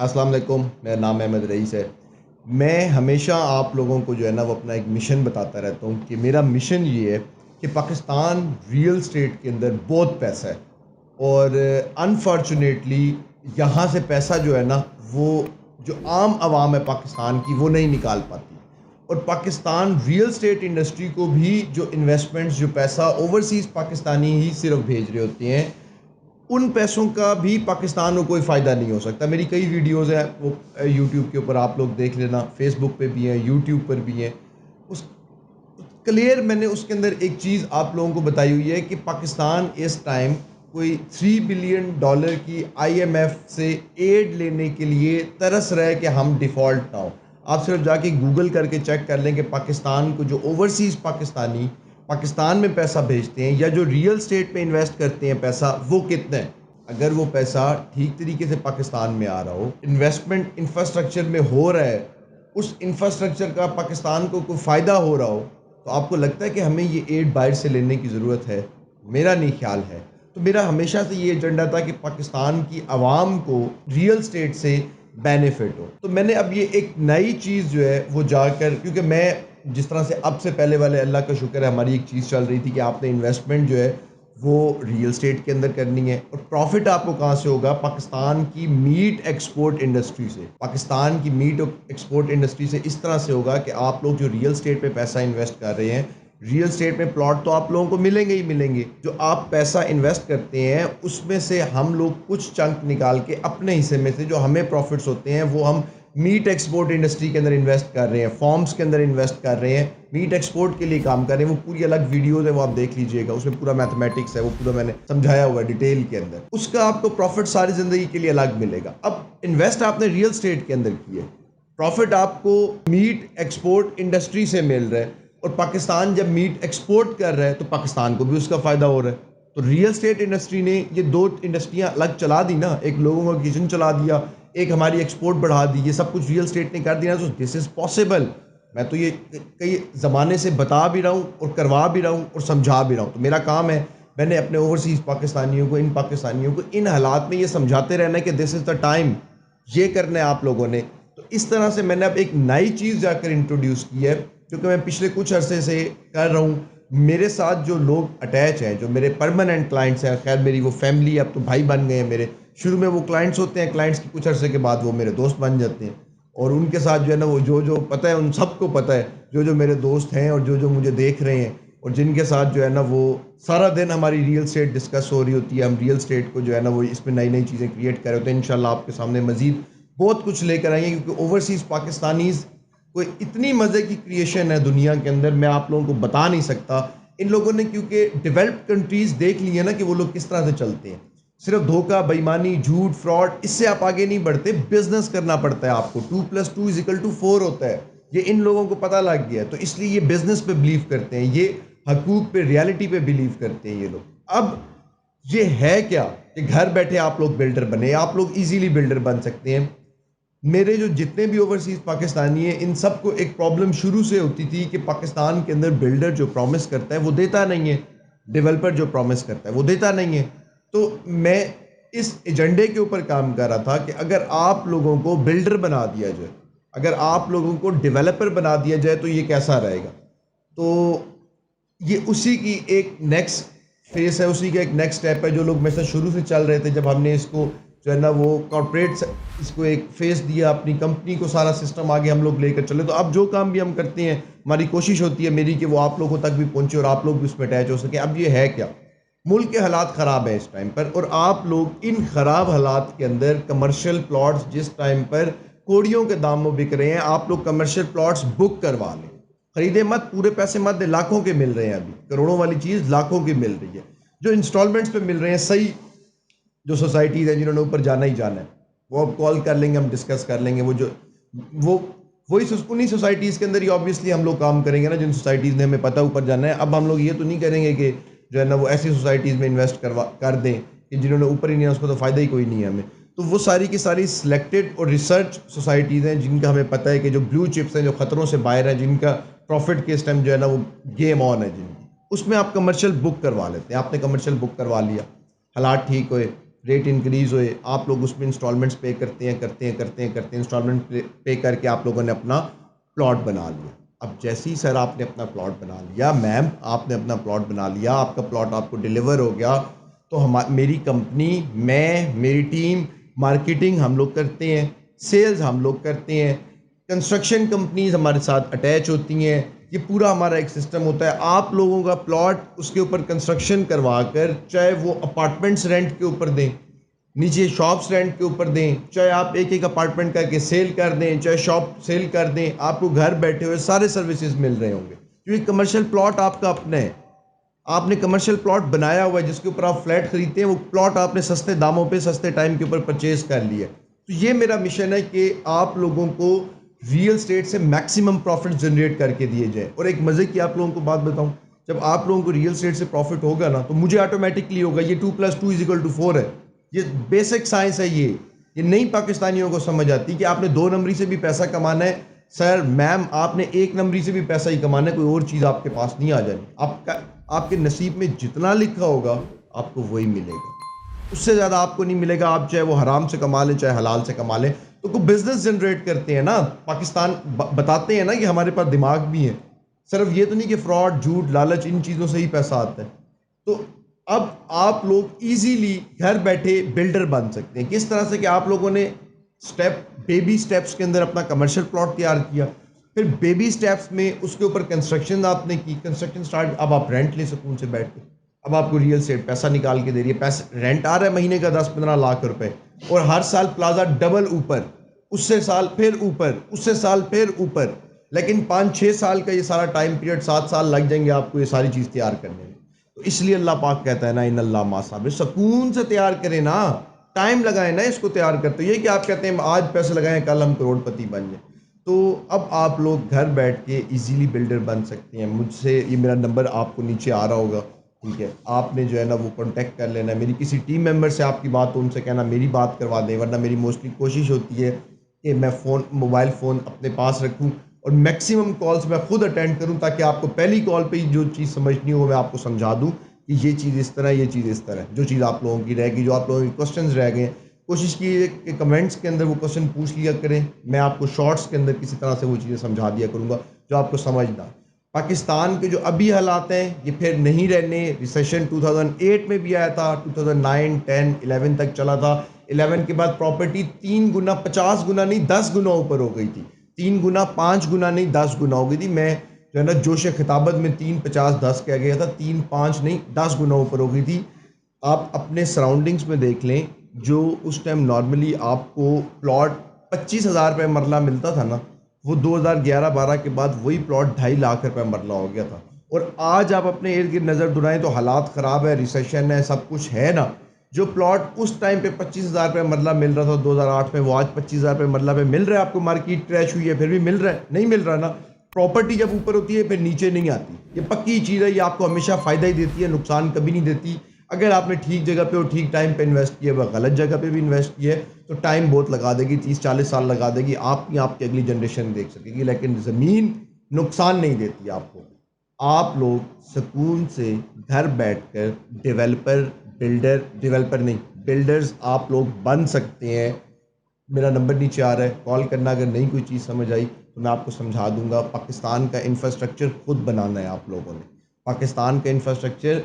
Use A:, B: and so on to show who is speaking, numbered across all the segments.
A: अस्सलाम वालेकुम, मेरा नाम अहमद रईस है। मैं हमेशा आप लोगों को जो है ना वो अपना एक मिशन बताता रहता हूँ कि मेरा मिशन ये है कि पाकिस्तान रियल एस्टेट के अंदर बहुत पैसा है और अनफॉर्चुनेटली यहाँ से पैसा जो है ना वो जो आम आवाम है पाकिस्तान की वो नहीं निकाल पाती। और पाकिस्तान रियल एस्टेट इंडस्ट्री को भी जो इन्वेस्टमेंट्स जो पैसा ओवरसीज़ पाकिस्तानी ही सिर्फ भेज रहे होते हैं, उन पैसों का भी पाकिस्तान को कोई फ़ायदा नहीं हो सकता। मेरी कई वीडियोज़ हैं वो यूट्यूब के ऊपर आप लोग देख लेना, फेसबुक पे भी हैं, यूट्यूब पर भी हैं। उस क्लियर मैंने उसके अंदर एक चीज़ आप लोगों को बताई हुई है कि पाकिस्तान इस टाइम कोई $3 बिलियन की आईएमएफ से एड लेने के लिए तरस रहा है कि हम डिफ़ॉल्ट ना हो। आप सिर्फ जाके गूगल करके चेक कर लें कि पाकिस्तान को जो ओवरसीज़ पाकिस्तानी पाकिस्तान में पैसा भेजते हैं या जो रियल स्टेट पे इन्वेस्ट करते हैं पैसा, वो कितना है। अगर वो पैसा ठीक तरीके से पाकिस्तान में आ रहा हो, इन्वेस्टमेंट इंफ्रास्ट्रक्चर में हो रहा है, उस इंफ्रास्ट्रक्चर का पाकिस्तान को कोई फ़ायदा हो रहा हो, तो आपको लगता है कि हमें ये एड बाहर से लेने की ज़रूरत है? मेरा नहीं ख्याल है। तो मेरा हमेशा से ये एजेंडा था कि पाकिस्तान की आवाम को रियल स्टेट से बेनिफिट हो। तो मैंने अब ये एक नई चीज़ जो है वो जाकर, क्योंकि मैं जिस तरह से अब से पहले वाले अल्लाह का शुक्र है हमारी एक चीज़ चल रही थी कि आपने इन्वेस्टमेंट जो है वो रियल स्टेट के अंदर करनी है और प्रॉफिट आपको कहाँ से होगा? पाकिस्तान की मीट एक्सपोर्ट इंडस्ट्री से। पाकिस्तान की मीट एक्सपोर्ट इंडस्ट्री से इस तरह से होगा कि आप लोग जो रियल स्टेट पे पैसा इन्वेस्ट कर रहे हैं, रियल स्टेट में प्लॉट तो आप लोगों को मिलेंगे ही मिलेंगे। जो आप पैसा इन्वेस्ट करते हैं उसमें से हम लोग कुछ चंक निकाल के अपने हिस्से में से जो हमें प्रॉफिट्स होते हैं वो हम मीट एक्सपोर्ट इंडस्ट्री के अंदर इन्वेस्ट कर रहे हैं, फॉर्म्स के अंदर इन्वेस्ट कर रहे हैं, मीट एक्सपोर्ट के लिए काम कर रहे हैं। वो पूरी अलग वीडियोज़ है, वो आप देख लीजिएगा, उसमें पूरा मैथमेटिक्स है, वो पूरा मैंने समझाया हुआ है डिटेल के अंदर। उसका आपको प्रॉफिट सारी ज़िंदगी के लिए अलग मिलेगा। अब इन्वेस्ट आपने रियल स्टेट के अंदर किए, प्रॉफिट आपको मीट एक्सपोर्ट इंडस्ट्री से मिल रहा है और पाकिस्तान जब मीट एक्सपोर्ट कर रहा है तो पाकिस्तान को भी उसका फ़ायदा हो रहा है। तो रियल स्टेट इंडस्ट्री ने ये दो इंडस्ट्रियां अलग चला दी ना, एक लोगों का किचन चला दिया, एक हमारी एक्सपोर्ट बढ़ा दी, ये सब कुछ रियल स्टेट ने कर दिया। तो दिस इज़ पॉसिबल। मैं तो ये कई ज़माने से बता भी रहा हूँ और करवा भी रहा हूँ और समझा भी रहा हूँ। तो मेरा काम है, मैंने अपने ओवरसीज़ पाकिस्तानियों को, इन पाकिस्तानियों को इन हालात में ये समझाते रहना है कि दिस इज़ द टाइम, ये करना है आप लोगों ने। तो इस तरह से मैंने अब एक नई चीज़ जाकर इंट्रोड्यूस की है, क्योंकि मैं पिछले कुछ अरसे से कर रहा हूँ। मेरे साथ जो लोग अटैच हैं, जो मेरे परमानेंट क्लाइंट्स हैं, खैर मेरी वो फैमिली अब तो भाई बन गए हैं मेरे। शुरू में वो क्लाइंट्स होते हैं, क्लाइंट्स की कुछ अरसे के बाद वो मेरे दोस्त बन जाते हैं और उनके साथ जो है ना वो जो पता है, उन सबको पता है, जो मेरे दोस्त हैं और जो मुझे देख रहे हैं और जिनके साथ जो है ना वो सारा दिन हमारी रियल स्टेट डिस्कस हो रही होती है। हम रियल स्टेट को जो है ना वो इसमें नई नई चीज़ें क्रिएट कर रहे होते हैं। इंशाल्लाह आपके सामने मज़ीद बहुत कुछ लेकर आएंगे, क्योंकि ओवरसीज़ पाकिस्तानीज़ कोई इतनी मज़े की क्रिएशन है दुनिया के अंदर, मैं आप लोगों को बता नहीं सकता। इन लोगों ने क्योंकि डेवलप्ड कंट्रीज़ देख ली है ना कि वो लोग किस तरह से चलते हैं। सिर्फ धोखा, बेईमानी, झूठ, फ्रॉड, इससे आप आगे नहीं बढ़ते। बिजनेस करना पड़ता है आपको। 2+2=4 होता है, ये इन लोगों को पता लग गया है। तो इसलिए ये बिजनेस पे बिलीव करते हैं, ये हकूक पे, रियलिटी पे बिलीव करते हैं ये लोग। अब ये है क्या कि घर बैठे आप लोग बिल्डर बने, आप लोग इजीली बिल्डर बन सकते हैं। मेरे जो जितने भी ओवरसीज़ पाकिस्तानी हैं, इन सबको एक प्रॉब्लम शुरू से होती थी कि पाकिस्तान के अंदर बिल्डर जो प्रॉमिस करता है वो देता नहीं है, डेवलपर जो प्रॉमिस करता है वो देता नहीं है। तो मैं इस एजेंडे के ऊपर काम कर रहा था कि अगर आप लोगों को बिल्डर बना दिया जाए, अगर आप लोगों को डेवलपर बना दिया जाए तो ये कैसा रहेगा। तो ये उसी की एक नेक्स्ट फेस है, उसी का एक नेक्स्ट स्टेप है जो लोग मेरे साथ शुरू से चल रहे थे। जब हमने इसको जो है ना वो कॉर्पोरेट इसको एक फेस दिया, अपनी कंपनी को सारा सिस्टम आगे हम लोग लेकर चले, तो अब जो काम भी हम करते हैं हमारी कोशिश होती है मेरी कि वो आप लोगों तक भी पहुंचे और आप लोग भी उसमें अटैच हो सके। अब ये है क्या, मुल्क के हालात ख़राब हैं इस टाइम पर और आप लोग इन ख़राब हालात के अंदर कमर्शियल प्लॉट्स जिस टाइम पर कोड़ियों के दाम में बिक रहे हैं, आप लोग कमर्शियल प्लॉट्स बुक करवा लें। खरीदे मत, पूरे पैसे मत दे, लाखों के मिल रहे हैं। अभी करोड़ों वाली चीज़ लाखों की मिल रही है। जो इंस्टॉलमेंट्स पे मिल रहे हैं, सही जो सोसाइटीज़ हैं जिन्होंने ऊपर जाना ही जाना है, वो अब कॉल कर लेंगे, हम डिस्कस कर लेंगे। वो वही उन्हीं सोसाइटीज़ के अंदर ही ऑब्वियसली हम लोग काम करेंगे ना, जिन सोसाइटीज़ ने हमें पता ऊपर जाना है। अब हम लोग ये तो नहीं करेंगे कि जो है ना वो ऐसी सोसाइटीज़ में इन्वेस्ट कर दें कि जिन्होंने ऊपर ही नहीं है उसको तो फ़ायदा ही कोई नहीं है हमें। तो वो सारी की सारी सिलेक्टेड और रिसर्च सोसाइटीज़ हैं जिनका हमें पता है कि जो ब्लू चिप्स हैं, जो ख़तरों से बाहर हैं, जिनका प्रॉफिट के इस टाइम जो है ना वो गेम ऑन है जिनकी, उसमें आप कमर्शियल बुक करवा लेते हैं। आपने कमर्शियल बुक करवा लिया, हालात ठीक हुए, रेट इंक्रीज़ हुए, आप लोग उसमें इंस्टॉलमेंट्स पे करते हैं, इंस्टॉलमेंट पे करके आप लोगों ने अपना प्लॉट बना लिया। अब जैसे ही सर आपने अपना प्लॉट बना लिया, मैम आपने अपना प्लॉट बना लिया, आपका प्लॉट आपको डिलीवर हो गया, तो मेरी कंपनी, मैं, मेरी टीम, मार्केटिंग हम लोग करते हैं, सेल्स हम लोग करते हैं, कंस्ट्रक्शन कंपनीज हमारे साथ अटैच होती हैं। ये पूरा हमारा एक सिस्टम होता है। आप लोगों का प्लॉट, उसके ऊपर कंस्ट्रक्शन करवा कर, चाहे वो अपार्टमेंट्स रेंट के ऊपर दें, नीचे शॉप्स रेंट के ऊपर दें, चाहे आप एक एक अपार्टमेंट करके सेल कर दें, चाहे शॉप सेल कर दें, आपको घर बैठे हुए सारे सर्विसेज मिल रहे होंगे, क्योंकि कमर्शियल प्लॉट आपका अपना है। आपने कमर्शियल प्लॉट बनाया हुआ है जिसके ऊपर आप फ्लैट खरीदते हैं, वो प्लॉट आपने सस्ते दामों पे सस्ते टाइम के ऊपर परचेज कर लिया। तो ये मेरा मिशन है कि आप लोगों को रियल स्टेट से मैक्सिमम प्रॉफिट जनरेट करके दिए जाए। और एक मज़े की आप लोगों को बात बताऊं, जब आप लोगों को रियल स्टेट से प्रॉफिट होगा ना, तो मुझे ऑटोमेटिकली होगा। ये 2+2=4 है। ये बेसिक साइंस है। ये नई पाकिस्तानियों को समझ आती है कि आपने 2 नंबरी से भी पैसा कमाना है। सर मैम, आपने 1 नंबरी से भी पैसा ही कमाना है, कोई और चीज़ आपके पास नहीं आ जानी। आपके नसीब में जितना लिखा होगा आपको वही मिलेगा, उससे ज़्यादा आपको नहीं मिलेगा। आप चाहे वो हराम से कमा लें, चाहे हलाल से कमा लें, तो कोई बिजनेस जनरेट करते हैं ना पाकिस्तान, बताते हैं ना कि हमारे पास दिमाग भी है। सिर्फ ये तो नहीं कि फ्रॉड, झूठ, लालच, इन चीज़ों से ही पैसा आता है। तो अब आप लोग इजीली घर बैठे बिल्डर बन सकते हैं। किस तरह से कि आप लोगों ने बेबी स्टेप्स के अंदर अपना कमर्शियल प्लॉट तैयार किया, फिर बेबी स्टेप्स में उसके ऊपर कंस्ट्रक्शन आपने की, कंस्ट्रक्शन स्टार्ट, अब आप रेंट ले सुकून से बैठ के। अब आपको रियल स्टेट पैसा निकाल के दे रही है, पैसा रेंट आ रहा है महीने का 10-15 लाख रुपए, और हर साल प्लाजा डबल ऊपर, उससे साल फिर ऊपर, उससे साल फिर ऊपर। लेकिन 5-6 साल का ये सारा टाइम पीरियड, 7 साल लग जाएंगे आपको ये सारी चीज़ तैयार करने में। तो इसलिए अल्लाह पाक कहता है ना, इन अल्लाह मा साबिर, सुकून से तैयार करें ना, टाइम लगाएं ना इसको तैयार करते। ये कि आप कहते हैं आज पैसे लगाएं कल हम करोड़पति बन जाए। तो अब आप लोग घर बैठ के इजीली बिल्डर बन सकते हैं। मुझसे, ये मेरा नंबर आपको नीचे आ रहा होगा, ठीक है, आपने जो है ना वो कांटेक्ट कर लेना है। मेरी किसी टीम मेंबर से आपकी बात हो, उनसे कहना मेरी बात करवा दें, वरना मेरी मोस्टली कोशिश होती है कि मैं मोबाइल फ़ोन अपने पास रखूं और मैक्सिमम कॉल्स मैं खुद अटेंड करूं, ताकि आपको पहली कॉल पे ही जो चीज़ समझनी हो मैं आपको समझा दूं कि ये चीज़ इस तरह, ये चीज़ इस तरह। जो चीज़ आप लोगों की रहेगी, जो आप लोगों के क्वेश्चंस रह गए, कोशिश कीजिए कि कमेंट्स के अंदर वो क्वेश्चन पूछ लिया करें। मैं आपको शॉर्ट्स के अंदर किसी तरह से वो चीज़ें समझा दिया करूँगा जो आपको समझना। पाकिस्तान के जो अभी हालात हैं ये फिर नहीं रहने। रिसेशन 2008 में भी आया था, 2009, 10, 11 तक चला था। 11 के बाद प्रॉपर्टी 3 गुना, 50 गुना नहीं 10 गुना ऊपर हो गई थी। 3 गुना, 5 गुना नहीं 10 गुना हो गई थी। मैं जो है ना जोश खिताबत में 3, 50, 10 कह गया था, 3, 5 नहीं 10 गुना ऊपर हो गई थी। आप अपने सराउंडिंग्स में देख लें, जो उस टाइम नॉर्मली आपको प्लॉट 25,000 रुपये मरला मिलता था ना, वो 2011-12 के बाद वही प्लॉट 2.5 लाख रुपये मरला हो गया था। और आज आप अपने इर्द गिर्द नज़र दुराएं तो हालात ख़राब है, रिसेशन है, सब कुछ है ना। जो प्लॉट उस टाइम पे 25,000 रुपये मरला मिल रहा था 2008 में, वो आज 25,000 रुपये मरला पे मिल रहा है आपको। मार्केट क्रैश हुई है फिर भी मिल रहा है? नहीं मिल रहा ना। प्रॉपर्टी जब ऊपर होती है फिर नीचे नहीं आती, ये पक्की चीज़ है। ये आपको हमेशा फ़ायदा ही देती है, नुकसान कभी नहीं देती। अगर आपने ठीक जगह पे और ठीक टाइम पे इन्वेस्ट किया, वह गलत जगह पे भी इन्वेस्ट किया है तो टाइम बहुत लगा देगी, 30-40 साल लगा देगी, आपकी अगली जनरेशन देख सकेगी। लेकिन ज़मीन नुकसान नहीं देती आपको। आप लोग सुकून से घर बैठकर डेवलपर, डेवलपर नहीं, बिल्डर्स आप लोग बन सकते हैं। मेरा नंबर नीचे आ रहा है, कॉल करना। अगर नहीं कोई चीज़ समझ आई तो मैं आपको समझा दूंगा। पाकिस्तान का इंफ्रास्ट्रक्चर खुद बनाना है आप लोगों ने। पाकिस्तान का इंफ्रास्ट्रक्चर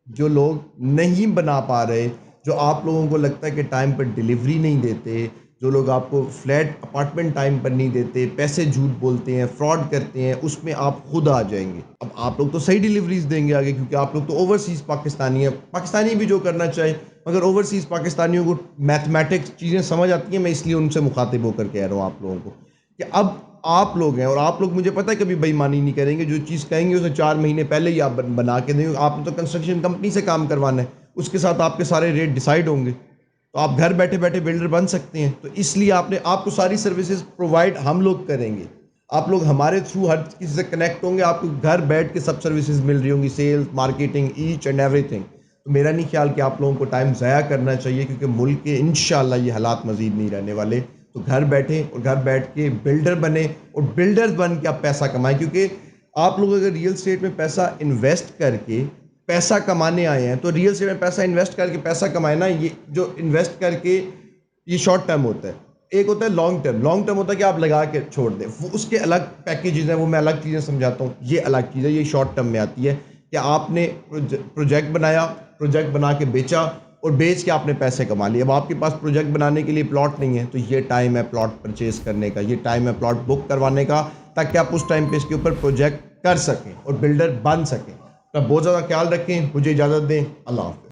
A: जो लोग नहीं बना पा रहे, जो आप लोगों को लगता है कि टाइम पर डिलीवरी नहीं देते, जो लोग आपको फ्लैट अपार्टमेंट टाइम पर नहीं देते, पैसे झूठ बोलते हैं, फ्रॉड करते हैं, उसमें आप खुद आ जाएंगे। अब आप लोग तो सही डिलीवरीज देंगे आगे, क्योंकि आप लोग तो ओवरसीज़ पाकिस्तानी है। पाकिस्तानी भी जो करना चाहे, मगर ओवरसीज़ पाकिस्तानियों को मैथमेटिक्स चीज़ें समझ आती हैं। मैं इसलिए उनसे मुखातिब होकर कह रहा हूँ आप लोगों को कि अब आप लोग हैं और आप लोग, मुझे पता है कभी बेईमानी नहीं करेंगे। जो चीज़ कहेंगे उसे 4 महीने पहले ही आप बना के देंगे। आपने तो कंस्ट्रक्शन कंपनी से काम करवाना है, उसके साथ आपके सारे रेट डिसाइड होंगे, तो आप घर बैठे बैठे बिल्डर बन सकते हैं। तो इसलिए आपको सारी सर्विसेज प्रोवाइड हम लोग करेंगे। आप लोग हमारे थ्रू हर किसी से कनेक्ट होंगे, आपको घर बैठ के सब सर्विसेज मिल रही होंगी, sales, marketing, each and everything. तो मेरा नहीं ख्याल कि आप लोगों को टाइम ज़ाया करना चाहिए, क्योंकि मुल्क के इंशाल्लाह ये हालात मज़ीद नहीं रहने वाले। तो घर बैठे और घर बैठ के बिल्डर बने और बिल्डर्स बन के आप पैसा कमाएं। क्योंकि आप लोग अगर रियल स्टेट में पैसा इन्वेस्ट करके पैसा कमाने आए हैं, तो रियल एस्टेट में पैसा इन्वेस्ट करके पैसा कमाए ना, ये जो इन्वेस्ट करके ये शॉर्ट टर्म होता है। एक होता है लॉन्ग टर्म। लॉन्ग टर्म होता है कि आप लगा के छोड़ दें, वो उसके अलग पैकेजेस हैं, वो मैं अलग चीज़ें समझाता हूँ। ये अलग चीज़ है, ये शॉर्ट टर्म में आती है कि आपने प्रोजेक्ट बनाया, प्रोजेक्ट बना के बेचा और बेच के आपने पैसे कमा लिए। अब आपके पास प्रोजेक्ट बनाने के लिए प्लॉट नहीं है, तो ये टाइम है प्लॉट परचेज करने का, ये टाइम है प्लॉट बुक करवाने का, ताकि आप उस टाइम पे इसके ऊपर प्रोजेक्ट कर सकें और बिल्डर बन सकें। तो बहुत ज़्यादा ख्याल रखें। मुझे इजाज़त दें। अल्लाह हाफ़िज़।